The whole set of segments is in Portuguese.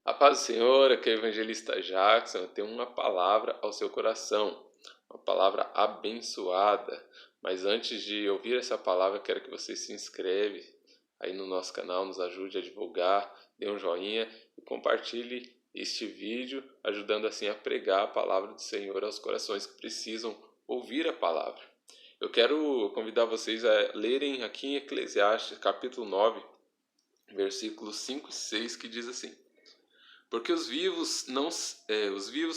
A paz do Senhor, aqui é o evangelista Jackson. Eu tenho uma palavra ao seu coração, uma palavra abençoada. Mas antes de ouvir essa palavra, eu quero que você se inscreve aí no nosso canal, nos ajude a divulgar, dê um joinha e compartilhe este vídeo, ajudando assim a pregar a palavra do Senhor aos corações que precisam ouvir a palavra. Eu quero convidar vocês a lerem aqui em Eclesiastes, capítulo 9, versículos 5 e 6, que diz assim: porque os vivos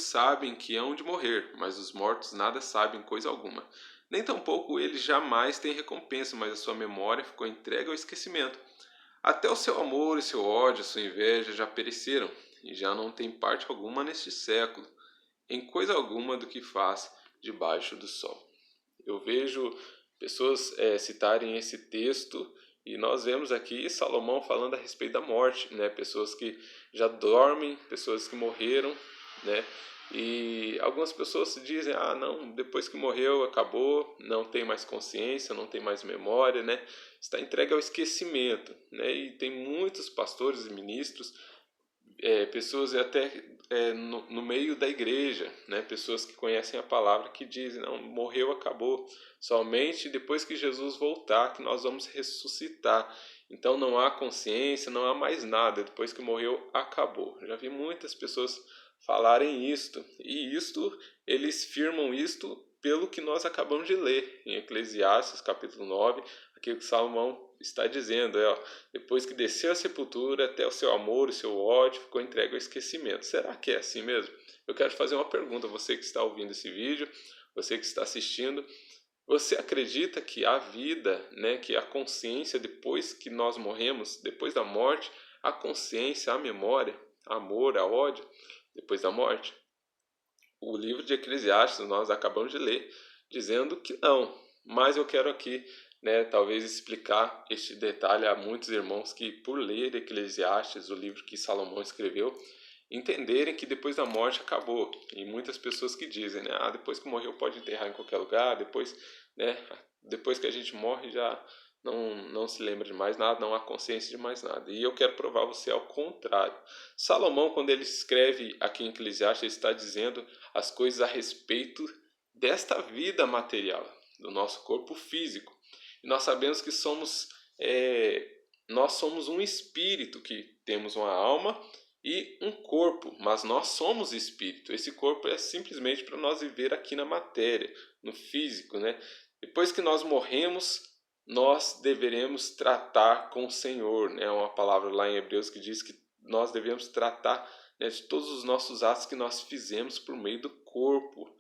sabem que hão de morrer, mas os mortos nada sabem coisa alguma. Nem tampouco eles jamais têm recompensa, mas a sua memória ficou entregue ao esquecimento. Até o seu amor e seu ódio, a sua inveja já pereceram, e já não tem parte alguma neste século, em coisa alguma do que faz debaixo do sol. Eu vejo pessoas citarem esse texto e nós vemos aqui Salomão falando a respeito da morte, né? Pessoas que já dormem, pessoas que morreram, né? E algumas pessoas dizem: ah, não, depois que morreu acabou, não tem mais consciência, não tem mais memória, né? Está entregue ao esquecimento, né? E tem muitos pastores e ministros, pessoas até no meio da igreja, né? Pessoas que conhecem a palavra que dizem: não, morreu, acabou. Somente depois que Jesus voltar que nós vamos ressuscitar. Então não há consciência, não há mais nada. Depois que morreu, acabou. Já vi muitas pessoas falarem isto. E isto, eles firmam isto pelo que nós acabamos de ler em Eclesiastes capítulo 9, aquilo que Salomão está dizendo, depois que desceu a sepultura, até o seu amor, o seu ódio ficou entregue ao esquecimento. Será que é assim mesmo? Eu quero fazer uma pergunta a você que está ouvindo esse vídeo, você que está assistindo. Você acredita que a vida, né, que a consciência depois que nós morremos, depois da morte, a consciência, a memória, amor, a ódio, depois da morte? O livro de Eclesiastes nós acabamos de ler dizendo que não, mas eu quero aqui, né, talvez explicar este detalhe a muitos irmãos que, por ler Eclesiastes, o livro que Salomão escreveu, entenderem que depois da morte acabou. E muitas pessoas que dizem, né, depois que morreu pode enterrar em qualquer lugar, depois que a gente morre já não se lembra de mais nada, não há consciência de mais nada. E eu quero provar você ao contrário. Salomão, quando ele escreve aqui em Eclesiastes, ele está dizendo as coisas a respeito desta vida material, do nosso corpo físico. E nós sabemos que nós somos um espírito, que temos uma alma e um corpo, mas nós somos espírito. Esse corpo é simplesmente para nós viver aqui na matéria, no físico, né? Depois que nós morremos, nós deveremos tratar com o Senhor, né? Uma palavra lá em Hebreus que diz que nós devemos tratar, né, de todos os nossos atos que nós fizemos por meio do corpo,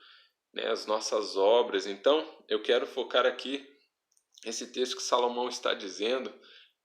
né, as nossas obras. Então, eu quero focar aqui esse texto que Salomão está dizendo.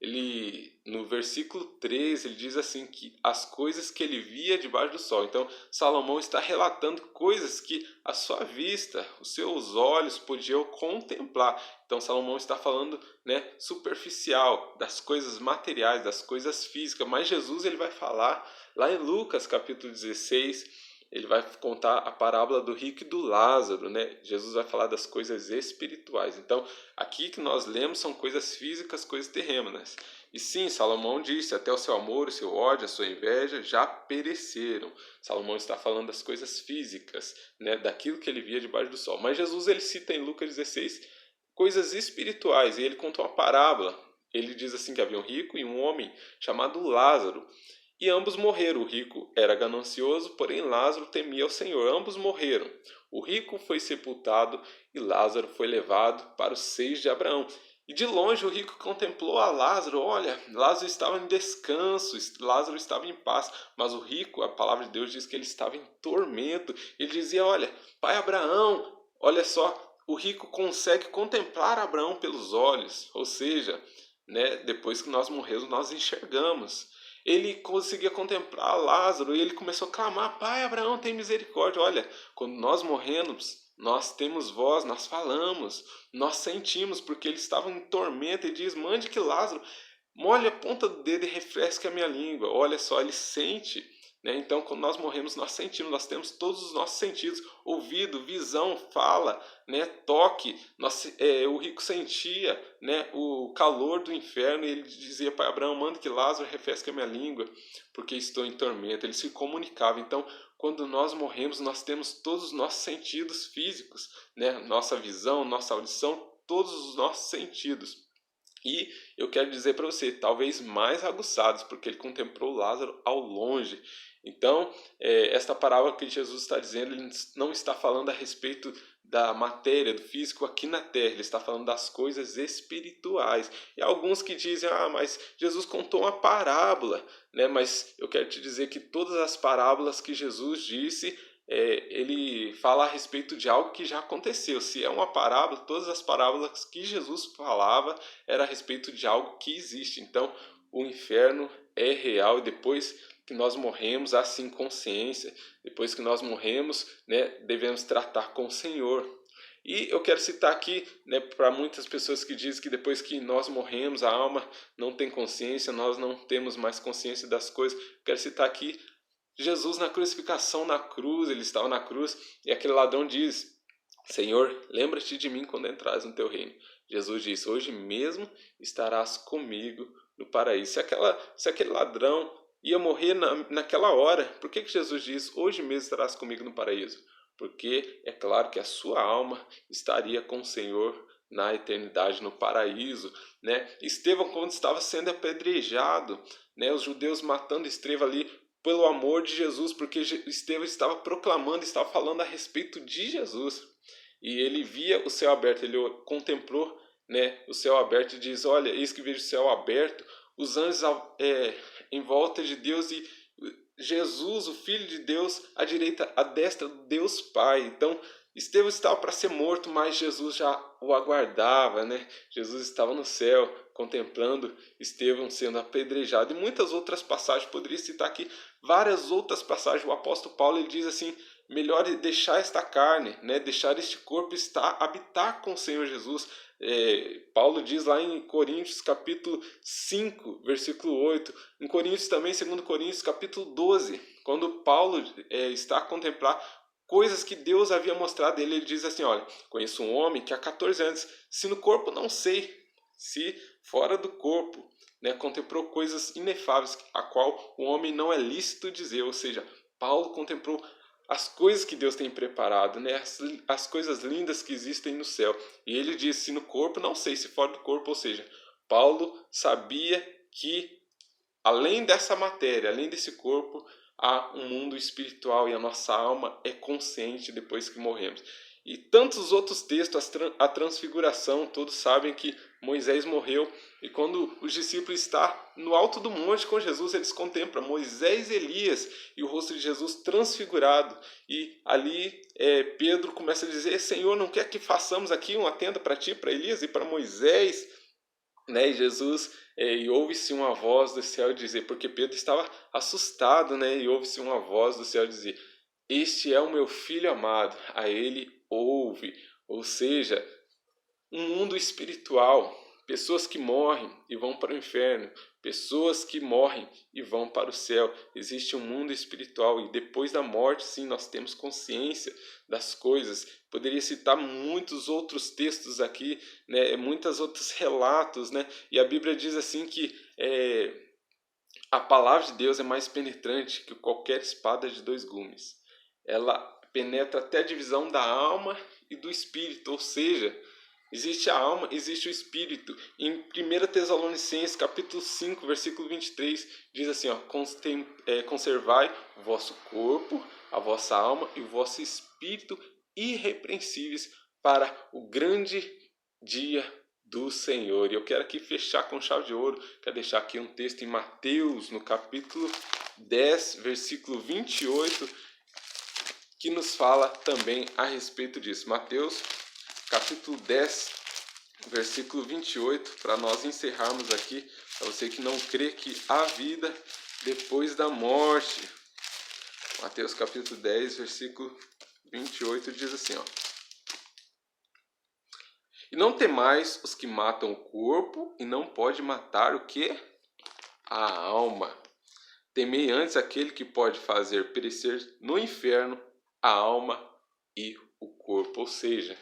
Ele, no versículo 3, ele diz assim, que as coisas que ele via debaixo do sol. Então, Salomão está relatando coisas que a sua vista, os seus olhos podiam contemplar. Então, Salomão está falando, né, superficial, das coisas materiais, das coisas físicas. Mas Jesus, ele vai falar lá em Lucas capítulo 16, ele vai contar a parábola do rico e do Lázaro, né? Jesus vai falar das coisas espirituais. Então, aqui que nós lemos são coisas físicas, coisas terrenas. E sim, Salomão disse, até o seu amor, o seu ódio, a sua inveja já pereceram. Salomão está falando das coisas físicas, né? Daquilo que ele via debaixo do sol. Mas Jesus, ele cita em Lucas 16 coisas espirituais, e ele conta uma parábola. Ele diz assim que havia um rico e um homem chamado Lázaro. E ambos morreram. O rico era ganancioso, porém Lázaro temia o Senhor. Ambos morreram. O rico foi sepultado e Lázaro foi levado para os seios de Abraão. E de longe o rico contemplou a Lázaro. Olha, Lázaro estava em descanso, Lázaro estava em paz. Mas o rico, a palavra de Deus diz que ele estava em tormento. Ele dizia: olha, pai Abraão, olha só, o rico consegue contemplar Abraão pelos olhos. Ou seja, né, depois que nós morremos, nós enxergamos. Ele conseguia contemplar Lázaro e ele começou a clamar: pai Abraão, tem misericórdia. Olha, quando nós morremos, nós temos voz, nós falamos, nós sentimos, porque ele estava em tormento e diz: mande que Lázaro molhe a ponta do dedo e refresque a minha língua. Olha só, ele sente, né? Então, quando nós morremos, nós sentimos, nós temos todos os nossos sentidos, ouvido, visão, fala, né? Toque. O rico sentia, né? O calor do inferno, e ele dizia para Abraão: manda que Lázaro refresque a minha língua, porque estou em tormento. Ele se comunicava. Então, quando nós morremos, nós temos todos os nossos sentidos físicos, né? Nossa visão, nossa audição, todos os nossos sentidos. E eu quero dizer para você, talvez mais aguçados, porque ele contemplou Lázaro ao longe. Então, esta parábola que Jesus está dizendo, ele não está falando a respeito da matéria, do físico aqui na terra, ele está falando das coisas espirituais. E alguns que dizem: mas Jesus contou uma parábola, né? Mas eu quero te dizer que todas as parábolas que Jesus disse, ele fala a respeito de algo que já aconteceu. Se é uma parábola, todas as parábolas que Jesus falava era a respeito de algo que existe. Então, o inferno é real, e depois que nós morremos, há sim consciência. Depois que nós morremos, né, devemos tratar com o Senhor. E eu quero citar aqui, né, para muitas pessoas que dizem que depois que nós morremos, a alma não tem consciência, nós não temos mais consciência das coisas. Eu quero citar aqui Jesus na crucificação, na cruz. Ele estava na cruz e aquele ladrão diz: Senhor, lembra-te de mim quando entrares no teu reino. Jesus diz: hoje mesmo estarás comigo no paraíso. Se aquele ladrão ia morrer naquela hora, por que Jesus diz: hoje mesmo estarás comigo no paraíso? Porque é claro que a sua alma estaria com o Senhor na eternidade, no paraíso, né? Estevão, quando estava sendo apedrejado, né, os judeus matando Estevão ali pelo amor de Jesus, porque Estevão estava proclamando, estava falando a respeito de Jesus. E ele via o céu aberto, ele contemplou, né, o céu aberto, e diz: olha, eis que vejo o céu aberto, os anjos em volta de Deus, e Jesus, o Filho de Deus, à direita, à destra do Deus Pai. Então, Estevão estava para ser morto, mas Jesus já o aguardava, né? Jesus estava no céu, contemplando Estevão sendo apedrejado. E muitas outras passagens, poderia citar aqui várias outras passagens. O apóstolo Paulo, ele diz assim: melhor é deixar esta carne, né? Deixar este corpo habitar com o Senhor Jesus. Paulo diz lá em Coríntios capítulo 5, versículo 8, em Coríntios também, 2 Coríntios capítulo 12, quando Paulo está a contemplar coisas que Deus havia mostrado a ele, ele diz assim: olha, conheço um homem que há 14 anos, se no corpo não sei, se fora do corpo, né, contemplou coisas inefáveis, a qual o homem não é lícito dizer. Ou seja, Paulo contemplou as coisas que Deus tem preparado, né, as coisas lindas que existem no céu. E ele diz: se no corpo não sei, se fora do corpo. Ou seja, Paulo sabia que além dessa matéria, além desse corpo, há um mundo espiritual, e a nossa alma é consciente depois que morremos. E tantos outros textos, a transfiguração, todos sabem que Moisés morreu, e quando os discípulos estão no alto do monte com Jesus, eles contemplam Moisés e Elias e o rosto de Jesus transfigurado. E ali Pedro começa a dizer: Senhor, não quer que façamos aqui uma tenda para ti, para Elias e para Moisés? Né? E Jesus, e ouve-se uma voz do céu dizer, porque Pedro estava assustado, né? E ouve-se uma voz do céu dizer: este é o meu filho amado, a ele ouve. Ou seja, um mundo espiritual, pessoas que morrem e vão para o inferno, pessoas que morrem e vão para o céu. Existe um mundo espiritual, e depois da morte, sim, nós temos consciência das coisas. Poderia citar muitos outros textos aqui, né, muitos outros relatos, né, e a Bíblia diz assim que a palavra de Deus é mais penetrante que qualquer espada de dois gumes. Ela penetra até a divisão da alma e do espírito, ou seja, existe a alma, existe o espírito. Em 1 Tessalonicenses, capítulo 5, versículo 23, diz assim: ó, conservai o vosso corpo, a vossa alma e o vosso espírito irrepreensíveis para o grande dia do Senhor. E eu quero aqui fechar com chave de ouro. Quero deixar aqui um texto em Mateus, no capítulo 10, versículo 28, que nos fala também a respeito disso. Mateus, capítulo 10, versículo 28, para nós encerrarmos aqui, para você que não crê que há vida depois da morte. Mateus, capítulo 10, versículo 28, diz assim, ó: e não temais os que matam o corpo, e não pode matar o quê? A alma. Temei antes aquele que pode fazer perecer no inferno a alma e o corpo. Ou seja,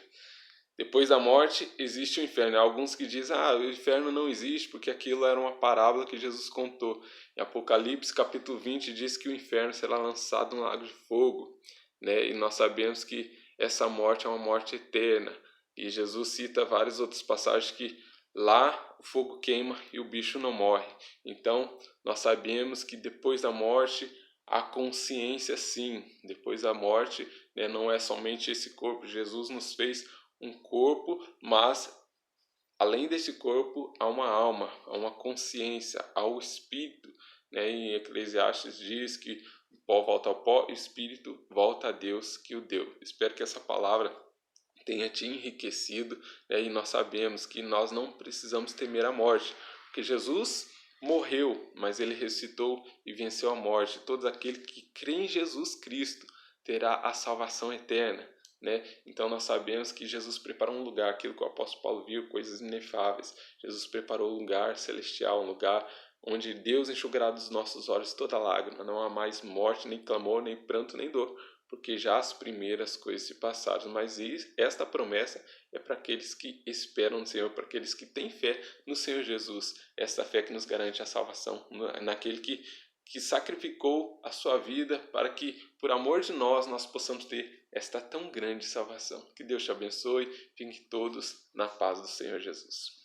depois da morte existe o inferno. Há alguns que dizem, o inferno não existe porque aquilo era uma parábola que Jesus contou. Em Apocalipse capítulo 20 diz que o inferno será lançado no lago de fogo, né? E nós sabemos que essa morte é uma morte eterna. E Jesus cita várias outras passagens que lá o fogo queima e o bicho não morre. Então nós sabemos que depois da morte há consciência, sim. Depois da morte, né, não é somente esse corpo. Jesus nos fez um corpo, mas além desse corpo há uma alma, há uma consciência, há o espírito, né? Em Eclesiastes diz que o pó volta ao pó e o espírito volta a Deus que o deu. Espero que essa palavra tenha te enriquecido, né? E nós sabemos que nós não precisamos temer a morte, porque Jesus morreu, mas ele ressuscitou e venceu a morte. Todo aquele que crê em Jesus Cristo terá a salvação eterna, né? Então nós sabemos que Jesus preparou um lugar, aquilo que o apóstolo Paulo viu, coisas inefáveis. Jesus preparou um lugar celestial, um lugar onde Deus enxugará dos nossos olhos toda lágrima. Não há mais morte, nem clamor, nem pranto, nem dor, porque já as primeiras coisas se passaram. Mas esta promessa é para aqueles que esperam no Senhor, para aqueles que têm fé no Senhor Jesus. Esta fé que nos garante a salvação, naquele que sacrificou a sua vida para que, por amor de nós possamos ter esta tão grande salvação. Que Deus te abençoe, fiquem todos na paz do Senhor Jesus.